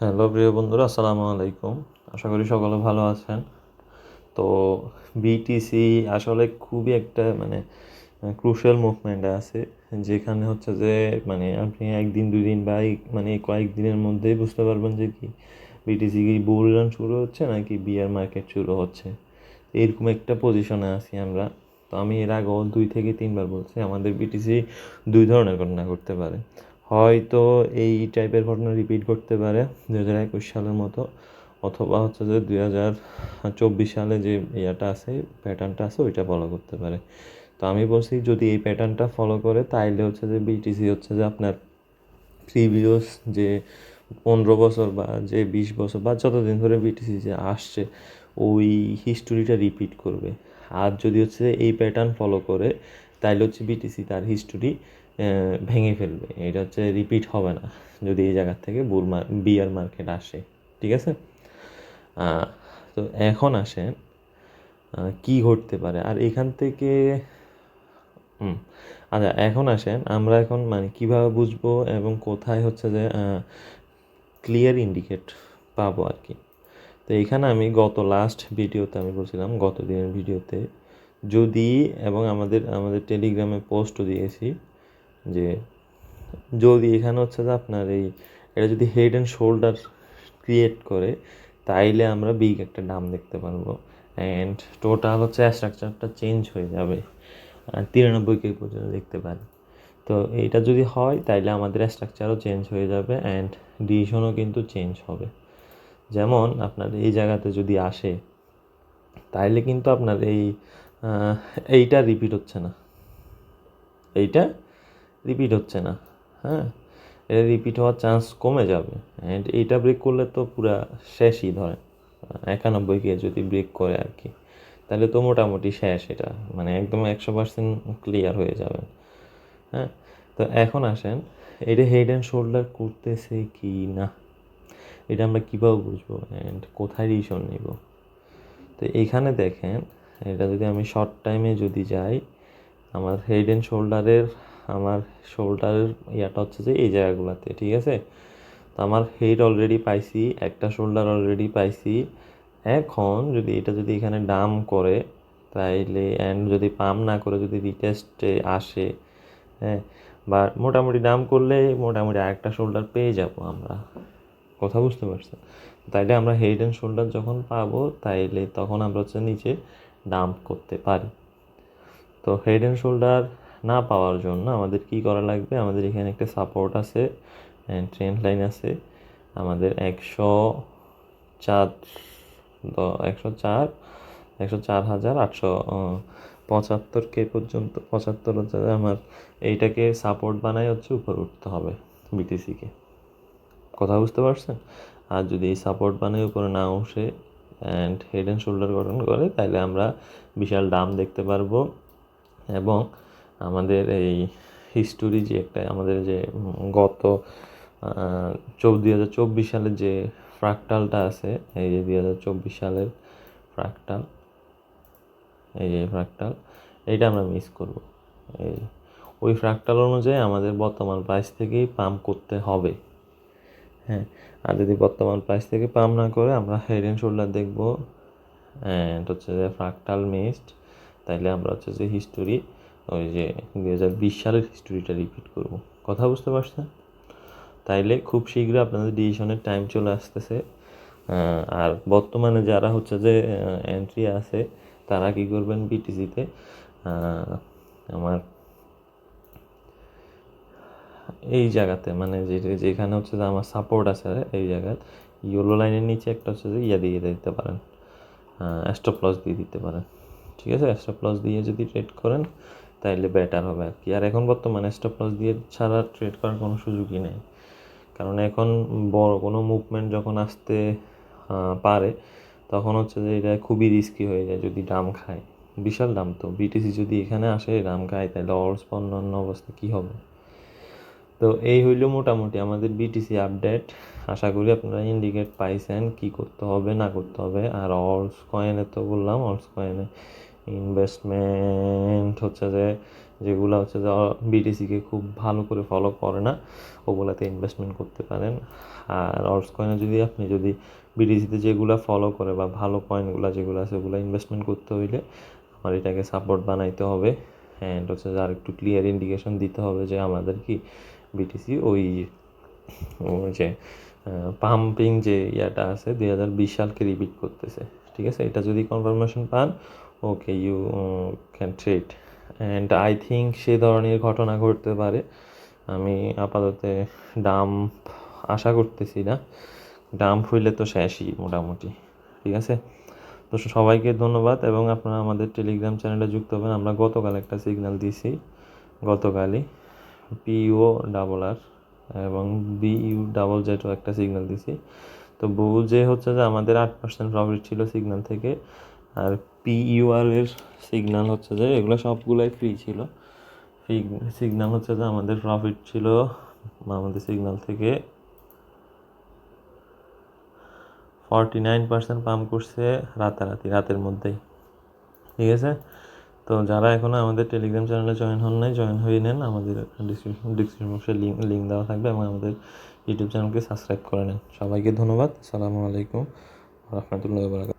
Hello প্রিয় বন্ধুরা, আসসালামু আলাইকুম। আশা করি সকলে ভালো আছেন। তো বিটিসি আসলে খুবই একটা ক্রুশাল মুভমেন্টে আছে, যেখানে হচ্ছে যে আপনি একদিন দুই দিন বা কয়েকদিনের মধ্যেই বুঝতে পারবেন যে কি বিটিসি কি বুল রান শুরু হচ্ছে নাকি বিয়ার মার্কেট শুরু হচ্ছে। এরকম একটা পজিশনে আছি আমরা। তো আমি এর আগেও 2 থেকে 3 বার বলছি আমাদের বিটিসি দুই ধরনের ঘটনা ঘটতে পারে। হয়তো এই টাইপের ঘটনা রিপিট করতে পারে 2021 সালের মতো, অথবা হচ্ছে যে 2024 সালে যে ইয়াটা আছে, প্যাটার্নটা আছে, ওইটা ফলো করতে পারে। তো আমি বলছি যদি এই প্যাটার্নটা ফলো করে তাইলে হচ্ছে যে বিটিসি হচ্ছে যে আপনার প্রিভিয়াস যে 15 বছর বা যে 20 বছর বা যতদিন ধরে বিটিসি যে আসছে ওই হিস্টোরিটা রিপিট করবে। আর যদি হচ্ছে এই প্যাটার্ন ফলো করে তাইলে হচ্ছে বিটিসি তার হিস্টোরি ভেঙে ফেলবে, এটা হচ্ছে রিপিট হবে না যদি এই জায়গার থেকে বিয়ার মার্কেট আসে। ঠিক আছে। তো এখন আসেন কি ঘটতে পারে আর এখান থেকে। আচ্ছা, এখন আসেন আমরা এখন কীভাবে বুঝবো এবং কোথায় হচ্ছে যে ক্লিয়ার ইন্ডিকেট পাবো আর কি। তো এখানে আমি লাস্ট ভিডিওতে আমি বলছিলাম, গত দিনের ভিডিওতে যদি, এবং আমাদের আমাদের টেলিগ্রামে পোস্টও দিয়েছি, যে যদি এখানে হচ্ছে যে আপনার এটা যদি হেড অ্যান্ড শোল্ডার ক্রিয়েট করে তাইলে আমরা বিগ একটা দাম দেখতে পারবো, অ্যান্ড টোটাল হচ্ছে স্ট্রাকচারটা চেঞ্জ হয়ে যাবে 93K পর্যন্ত দেখতে পারি। তো এইটা যদি হয় তাইলে আমাদের স্ট্রাকচারও চেঞ্জ হয়ে যাবে অ্যান্ড ডিসিশনও কিন্তু চেঞ্জ হবে। যেমন আপনার এই জায়গাতে যদি আসে তাইলে কিন্তু আপনার এইটা রিপিট হচ্ছে না, এইটা রিপিট হচ্ছে না। হ্যাঁ, এটা রিপিট হওয়ার চান্স কমে যাবে, অ্যান্ড এইটা ব্রেক করলে তো পুরা শেষই ধরেন 91K যদি ব্রেক করে আর কি, তাহলে তো মোটামুটি শেষ, এটা একদম 100% ক্লিয়ার হয়ে যাবে। হ্যাঁ, তো এখন আসেন এটা হেড অ্যান্ড শোল্ডার করতেছে কি না, এটা আমরা কীভাবে বুঝবো অ্যান্ড কোথায় ডিসিশন নিব। তো এইখানে দেখেন, এটা যদি আমি শর্ট টাইমে যদি যাই, আমার হেড অ্যান্ড শোল্ডারের ইয়াটা হচ্ছে যে এই জায়গাগুলোতে। ঠিক আছে, তো আমার হেড অলরেডি পাইছি, একটা শোল্ডার অলরেডি পাইছি। এখন যদি এটা যদি এখানে ডাম করে তাইলে, অ্যান্ড যদি পাম্প না করে যদি রিটেস্টে আসে, হ্যাঁ, বা মোটামুটি ডাম করলে মোটামুটি আরেকটা শোল্ডার পেয়ে যাব আমরা। কথা বুঝতে পারছেন? তাইলে আমরা হেড অ্যান্ড শোল্ডার যখন পাবো তাইলে তখন আমরা হচ্ছে নিচে ডাম্প করতে পারি। তো হেড অ্যান্ড শোল্ডার না পাওয়ার জন্য আমাদের কি করা লাগবে, আমাদের এখানে একটা সাপোর্ট আছে অ্যান্ড ট্রেন্ড লাইন আছে আমাদের 104,875K পর্যন্ত। 75 হচ্ছে আমার এইটাকে সাপোর্ট বানাই হচ্ছে উপরে উঠতে হবে বিটিসিকে। কথা বুঝতে পারছেন? আর যদি এই সাপোর্ট বানিয়ে উপরে না উঠে অ্যান্ড হেড অ্যান্ড শোল্ডার গঠন করে তাহলে আমরা বিশাল ডাম দেখতে পারবো। এবং আমাদের এই হিস্টোরি যে একটা আমাদের যে গত 2024 সালের যে ফ্র্যাকটালটা আছে, এই যে 2024 সালের ফ্র্যাকটাল, এই যে ফ্র্যাকটাল, এইটা আমরা মিস করব। এই ওই ফ্র্যাকটাল অনুযায়ী আমাদের বর্তমান প্রাইস থেকেই পাম্প করতে হবে। হ্যাঁ, আর যদি বর্তমান প্রাইস থেকে পাম্প না করে আমরা হেড অ্যান্ড শোল্ডার দেখবো অ্যান্ড হচ্ছে যে ফ্র্যাকটাল মিসড, তাইলে আমরা হচ্ছে যে হিস্টোরি, ওই যে 2020 সালের হিস্টোরিটা রিপিট করব। কথা বুঝতে পারছেন? তাইলে খুব শীঘ্রই আপনাদের ডিসিশনের টাইম চলে আসতেছে। আর বর্তমানে যারা হচ্ছে যে এন্ট্রি আছে তারা কি করবেন, বিটিসিতে আমার এই জায়গাতে যেখানে হচ্ছে যে আমার সাপোর্ট আছে এই জায়গায় ইয়েলো লাইনের নিচে একটা হচ্ছে যে দিয়ে দিতে পারেন, স্টপ লস দিয়ে দিতে পারেন। ঠিক আছে, স্টপ লস দিয়ে যদি ট্রেড করেন তাইলে বেটার হবে আর কি। আর এখন বর্তমানে স্টপ লস দিয়ে ছাড়া ট্রেড করার কোনো সুযোগই নেই, কারণ এখন বড় কোনো মুভমেন্ট যখন আসতে পারে তখন হচ্ছে যে এটা খুবই রিস্কি হয়ে যায় যদি দাম খায়, বিশাল দাম। তো বিটিসি যদি এখানে আসে দাম খায় তাহলে অন্য অবস্থা কী হবে। তো এই হইল মোটামুটি আমাদের বিটিসি আপডেট। আশা করি আপনারা ইন্ডিকেট পাইছেন কি করতে হবে না করতে হবে। আর অলস কয়েনে তো বললাম, অলস কয়েনে ইনভেস্টমেন্ট হচ্ছে যে যেগুলো হচ্ছে যে বিটিসিকে খুব ভালো করে ফলো করে না, ওগুলাতে ইনভেস্টমেন্ট করতে পারেন। আর অর্স কয়েনে যদি বিটিসিতে যেগুলো ফলো করে বা ভালো কয়েনগুলো যেগুলো আছে ওগুলো ইনভেস্টমেন্ট করতে হইলে আমার এটাকে সাপোর্ট বানাইতে হবে, অ্যান্ড হচ্ছে যে আর একটু ক্লিয়ার ইন্ডিকেশন দিতে হবে যে আমাদের কি বিটিসি ওই যে পাম্পিং যে ইয়াটা আছে 2020 সালকে রিপিট করতেছে, ঠিক আছে? এটা যদি কনফার্মেশন পান, okay, you can trade. And I think সে ধরনের ঘটনা ঘটতে পারে। আমি আপাতত ডাম্প আশা করতেছি না, ডাম্প হইলে তো শেষই মোটামুটি, ঠিক আছে? তো সবাইকে ধন্যবাদ, এবং আপনারা আমাদের টেলিগ্রাম চ্যানেলে যুক্ত হবেন। আমরা গতকাল একটা সিগন্যাল দিয়েছি, গতকালই PUORR এবং BUZZও একটা সিগন্যাল দিছি। তো বুঝে হচ্ছে যে আমাদের 8% প্রফিট ছিল সিগন্যাল থেকে, আর PUR এর সিগন্যাল হচ্ছে যে এগুলো সবগুলাই ফ্রি ছিল। সিগন্যাল হচ্ছে যে আমাদের প্রফিট ছিল আমাদের সিগন্যাল থেকে 49% পাম্প করছে রাতের মধ্যেই, ঠিক আছে? তো যারা এখনও আমাদের টেলিগ্রাম চ্যানেলে জয়েন হন নাই, জয়েন হয়ে নেন। আমাদের ডিসক্রিপশন বক্সে লিঙ্ক দেওয়া থাকবে, এবং আমাদের ইউটিউব চ্যানেলকে সাবস্ক্রাইব করে নেন। সবাইকে ধন্যবাদ। আসসালামু আলাইকুম ওয়া রাহমাতুল্লাহি ওয়া বারাকাতুহু।